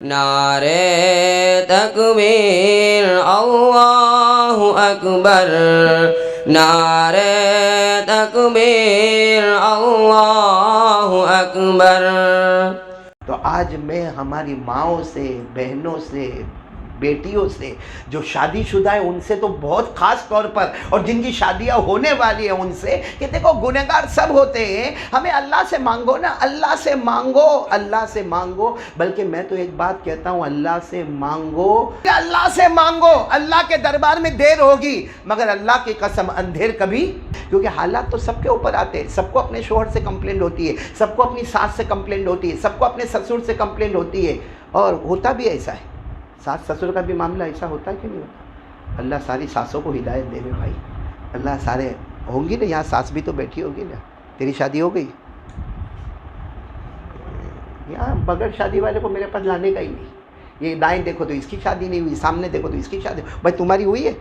نعرے تکبیر اللہ اکبر، نعرے تکبیر اللہ اکبر۔ تو آج میں ہماری ماؤں سے، بہنوں سے، بیٹیوں سے جو شادی شدہ ہیں ان سے تو بہت خاص طور پر، اور جن کی شادیاں ہونے والی ہیں ان سے، کہ دیکھو گنہگار سب ہوتے ہیں، ہمیں اللہ سے مانگو نا، اللہ سے مانگو، اللہ سے مانگو۔ بلکہ میں تو ایک بات کہتا ہوں، اللہ سے مانگو، اللہ سے مانگو۔ اللہ کے دربار میں دیر ہوگی مگر اللہ کی قسم اندھیر کبھی، کیونکہ حالات تو سب کے اوپر آتے ہیں۔ سب کو اپنے شوہر سے کمپلینٹ ہوتی ہے، سب کو اپنی ساس سے کمپلینٹ ہوتی ہے، سب کو اپنے سسر سے کمپلینٹ ہوتی ہے، اور ہوتا بھی ایسا ہے۔ ساس سسر کا بھی معاملہ ایسا ہوتا ہے کہ نہیں ہوتا؟ اللہ ساری ساسوں کو ہدایت دے بھائی، اللہ سارے ہوں گی نا، یہاں ساس بھی تو بیٹھی ہوگی نا۔ تیری شادی ہو گئی؟ یہاں بغیر شادی والے کو میرے پاس لانے کا ہی نہیں۔ یہ دائیں دیکھو تو اس کی شادی نہیں ہوئی، سامنے دیکھو تو اس کی شادی، بھائی تمہاری ہوئی ہے؟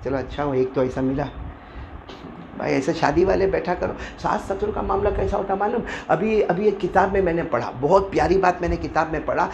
چلو اچھا ہو، ایک تو ایسا ملا۔ بھائی ایسے شادی والے بیٹھا کرو۔ ساس سسر کا معاملہ کیسا ہوتا معلوم؟ ابھی ایک کتاب میں نے پڑھا، بہت پیاری بات میں نے کتاب میں پڑھا،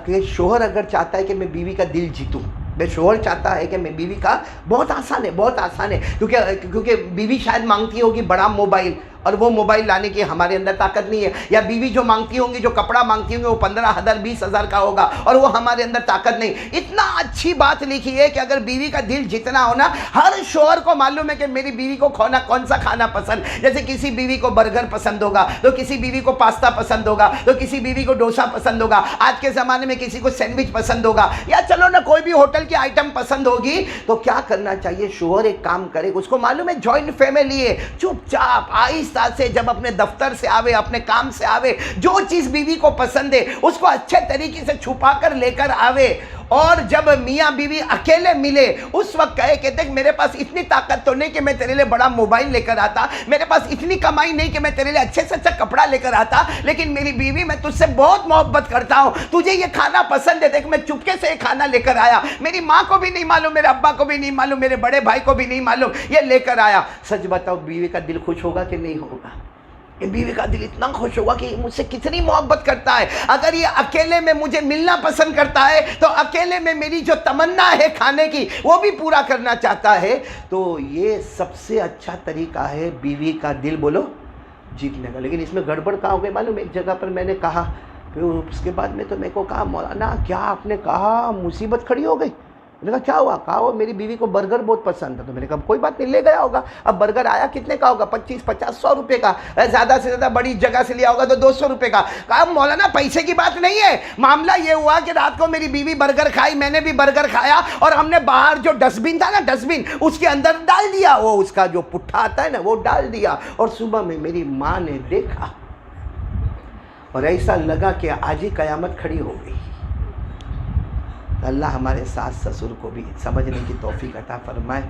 کہ شوہر اگر چاہتا ہے کہ میں بیوی کا دل جیتوں، میں شوہر چاہتا ہے کہ میں بیوی کا، بہت آسان ہے، بہت آسان ہے، کیونکہ بیوی شاید مانگتی ہوگی بڑا موبائل، اور وہ موبائل لانے کی ہمارے اندر طاقت نہیں ہے، یا بیوی جو مانگتی ہوں گی، جو کپڑا مانگتی ہوں گی وہ 15,000 20,000 کا ہوگا، اور وہ ہمارے اندر طاقت نہیں۔ اتنا اچھی بات لکھی ہے کہ اگر بیوی کا دل جتنا ہونا، ہر شوہر کو معلوم ہے کہ میری بیوی کو کون سا کھانا پسند، جیسے کسی بیوی کو برگر پسند ہوگا تو کسی بیوی کو پاستا پسند ہوگا، تو کسی بیوی کو ڈوسا پسند ہوگا، آج کے زمانے میں کسی کو سینڈوچ پسند ہوگا، یا چلو نا کوئی بھی ہوٹل کی آئٹم پسند ہوگی۔ تو کیا کرنا چاہیے؟ شوہر ایک کام کرے، اس کو معلوم ہے جوائنٹ فیملی ہے، چپ چاپ آہستہ سے جب اپنے دفتر سے آوے، اپنے کام سے آوے، جو چیز بیوی کو پسند ہے اس کو اچھے طریقے سے چھپا کر لے کر آوے، اور جب میاں بیوی اکیلے ملے اس وقت کہے کہ دیکھ میرے پاس اتنی طاقت تو نہیں کہ میں تیرے لئے بڑا موبائل لے کر آتا، میرے پاس اتنی کمائی نہیں کہ میں تیرے لئے اچھے سے اچھا کپڑا لے کر آتا، لیکن میری بیوی میں تجھ سے بہت محبت کرتا ہوں، تجھے یہ کھانا پسند ہے، دیکھ میں چپکے سے یہ کھانا لے کر آیا، میری ماں کو بھی نہیں معلوم، میرے ابا کو بھی نہیں معلوم، میرے بڑے بھائی کو بھی نہیں معلوم، یہ لے کر آیا۔ سچ بتاؤ بیوی کا دل خوش ہوگا کہ نہیں ہوگا؟ یہ بیوی کا دل اتنا خوش ہوگا کہ مجھ سے کتنی محبت کرتا ہے، اگر یہ اکیلے میں مجھے ملنا پسند کرتا ہے تو اکیلے میں میری جو تمنا ہے کھانے کی وہ بھی پورا کرنا چاہتا ہے۔ تو یہ سب سے اچھا طریقہ ہے بیوی کا دل بولو جیتنے کا۔ لیکن اس میں گڑبڑ کہاں ہو گئی معلوم؟ ایک جگہ پر میں نے کہا، پھر اس کے بعد میں تو میرے کو کہا مولانا کیا آپ نے کہا مصیبت کھڑی ہو گئی؟ میں نے کہا کیا ہوا؟ کہا وہ میری بیوی کو برگر بہت پسند ہے۔ تو میں نے کہا کوئی بات نہیں، لے گیا ہوگا۔ اب برگر آیا کتنے کا ہوگا؟ 25 50 100 روپے کا، زیادہ سے زیادہ بڑی جگہ سے لیا ہوگا تو 200 روپے کا۔ کہا مولانا پیسے کی بات نہیں ہے، معاملہ یہ ہوا کہ رات کو میری بیوی برگر کھائی، میں نے بھی برگر کھایا، اور ہم نے باہر جو ڈسٹ بن تھا نا، ڈسٹ بن اس کے اندر ڈال دیا، وہ اس کا جو پٹھا آتا ہے نا وہ ڈال دیا، اور صبح میں میری ماں نے دیکھا اور ایسا لگا کہ آج ہی قیامت کھڑی ہو گئی۔ اللہ ہمارے ساس سسر کو بھی سمجھنے کی توفیق عطا فرمائے۔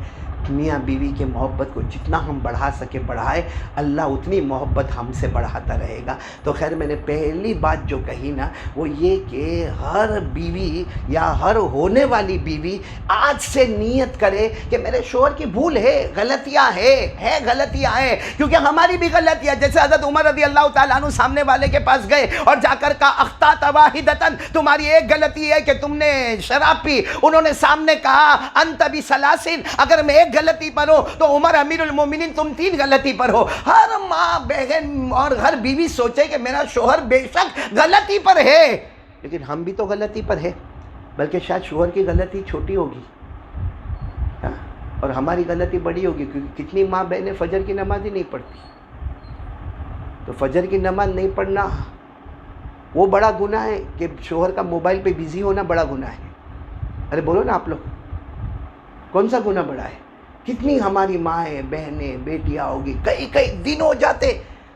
میاں بیوی کے محبت کو جتنا ہم بڑھا سکے بڑھائے، اللہ اتنی محبت ہم سے بڑھاتا رہے گا۔ تو خیر میں نے پہلی بات جو کہی نا وہ یہ کہ ہر بیوی یا ہر ہونے والی بیوی آج سے نیت کرے کہ میرے شوہر کی بھول ہے، غلطیاں ہے غلطیاں ہیں، کیونکہ ہماری بھی غلطیاں، جیسے حضرت عمر رضی اللہ تعالیٰ عنہ سامنے والے کے پاس گئے اور جا کر کہا اخطأت واحدۃ، تمہاری ایک غلطی ہے کہ تم نے شراب پی۔ انہوں نے سامنے کہا انت بثلاثن، اگر میں ایک غلطی پر ہو تو عمر امیر المومنین تم 3 غلطی پر ہو۔ ہر ماں بہن اور ہر بیوی سوچے کہ میرا شوہر بے شک غلطی پر ہے، لیکن ہم بھی تو غلطی پر ہے، بلکہ شاید شوہر کی غلطی چھوٹی ہوگی اور ہماری غلطی بڑی ہوگی، کیونکہ کتنی ماں بہنیں فجر کی نماز ہی نہیں پڑھتی۔ تو فجر کی نماز نہیں پڑھنا وہ بڑا گناہ ہے کہ شوہر کا موبائل پہ بزی ہونا بڑا گناہ ہے۔ ارے بولو نا آپ لوگ، کون سا گناہ بڑا ہے؟ کتنی ہماری مائیں بہنیں بیٹیاں ہوگی کئی دن ہو جاتے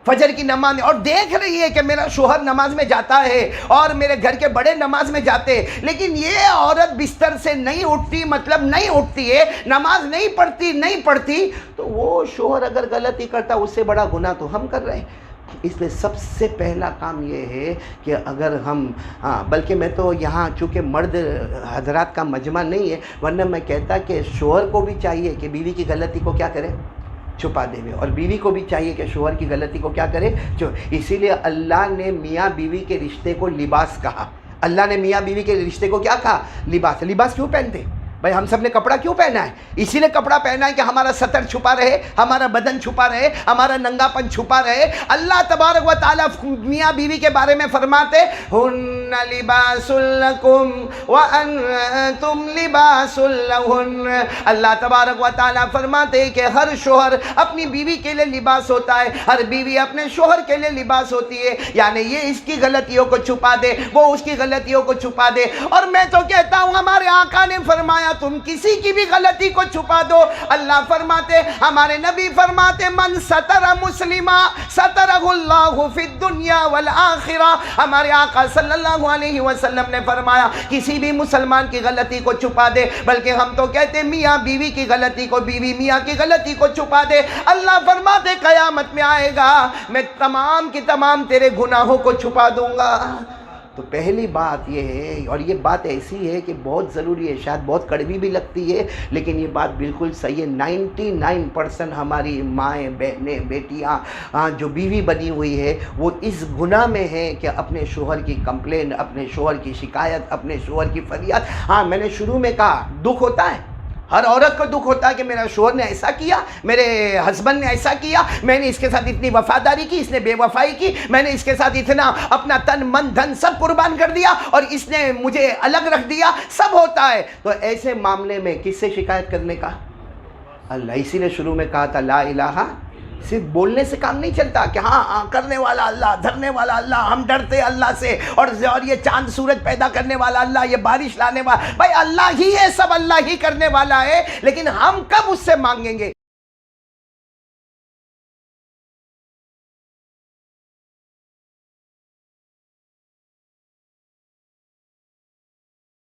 فجر کی نماز، اور دیکھ رہی ہے کہ میرا شوہر نماز میں جاتا ہے اور میرے گھر کے بڑے نماز میں جاتے، لیکن یہ عورت بستر سے نہیں اٹھتی، مطلب نہیں اٹھتی ہے، نماز نہیں پڑھتی، تو وہ شوہر اگر غلطی کرتا اس سے بڑا گناہ تو ہم کر رہے ہیں۔ اس لیے سب سے پہلا کام یہ ہے کہ اگر ہم بلکہ میں تو یہاں چونکہ مرد حضرات کا مجمع نہیں ہے، ورنہ میں کہتا کہ شوہر کو بھی چاہیے کہ بیوی کی غلطی کو کیا کرے، چھپا دے، اور بیوی کو بھی چاہیے کہ شوہر کی غلطی کو کیا کرے۔ اسی لیے اللہ نے میاں بیوی کے رشتے کو لباس کہا، اللہ نے میاں بیوی کے رشتے کو کیا کہا؟ لباس. لباس کیوں پہنتے؟ بھائی ہم سب نے کپڑا کیوں پہنا ہے؟ اسی لیے کپڑا پہنا ہے کہ ہمارا سطر چھپا رہے، ہمارا بدن چھپا رہے، ہمارا ننگا پن چھپا رہے. اللہ تبارک و تعالیٰ میاں بیوی کے بارے میں فرماتے ہن لباس لکم وانتم لباس لہن. اللہ تبارک و تعالیٰ فرماتے کہ ہر شوہر اپنی بیوی کے لیے لباس ہوتا ہے، ہر بیوی اپنے شوہر کے لیے لباس ہوتی ہے. یعنی یہ اس کی غلطیوں کو چھپا دے، وہ اس کی غلطیوں کو چھپا دے. اور میں تو کہتا ہوں ہمارے آقا نے فرمایا تم کسی کی بھی غلطی کو چھپا دو. اللہ فرماتے، ہمارے نبی فرماتے من ستر مسلمہ سترہ اللہ فی الدنیا والآخرہ. ہمارے آقا صلی اللہ علیہ وسلم نے فرمایا کسی بھی مسلمان کی غلطی کو چھپا دے. بلکہ ہم تو کہتے میاں بیوی کی غلطی کو، بیوی میاں کی غلطی کو چھپا دے. اللہ فرماتے قیامت میں آئے گا میں تمام کی تمام تیرے گناہوں کو چھپا دوں گا. تو پہلی بات یہ ہے، اور یہ بات ایسی ہے کہ بہت ضروری ہے، شاید بہت کڑوی بھی لگتی ہے لیکن یہ بات بالکل صحیح ہے. 99% ہماری مائیں، بہنیں، بیٹیاں جو بیوی بنی ہوئی ہے وہ اس گناہ میں ہے کہ اپنے شوہر کی کمپلین، اپنے شوہر کی شکایت، اپنے شوہر کی فریاد. ہاں میں نے شروع میں کہا دکھ ہوتا ہے، ہر عورت کو دکھ ہوتا ہے کہ میرا شوہر نے ایسا کیا، میرے ہسبینڈ نے ایسا کیا، میں نے اس کے ساتھ اتنی وفاداری کی، اس نے بے وفائی کی، میں نے اس کے ساتھ اتنا اپنا تن من دھن سب قربان کر دیا اور اس نے مجھے الگ رکھ دیا. سب ہوتا ہے. تو ایسے معاملے میں کس سے شکایت کرنے کا؟ اللہ. اسی لیے شروع میں کہا تھا لا الہ. صرف بولنے سے کام نہیں چلتا کہ ہاں کرنے والا اللہ، دھرنے والا اللہ، ہم ڈرتے اللہ سے، اور یہ چاند سورج پیدا کرنے والا اللہ، یہ بارش لانے والا. بھائی اللہ ہی ہے، سب اللہ ہی کرنے والا ہے، لیکن ہم کب اس سے مانگیں گے؟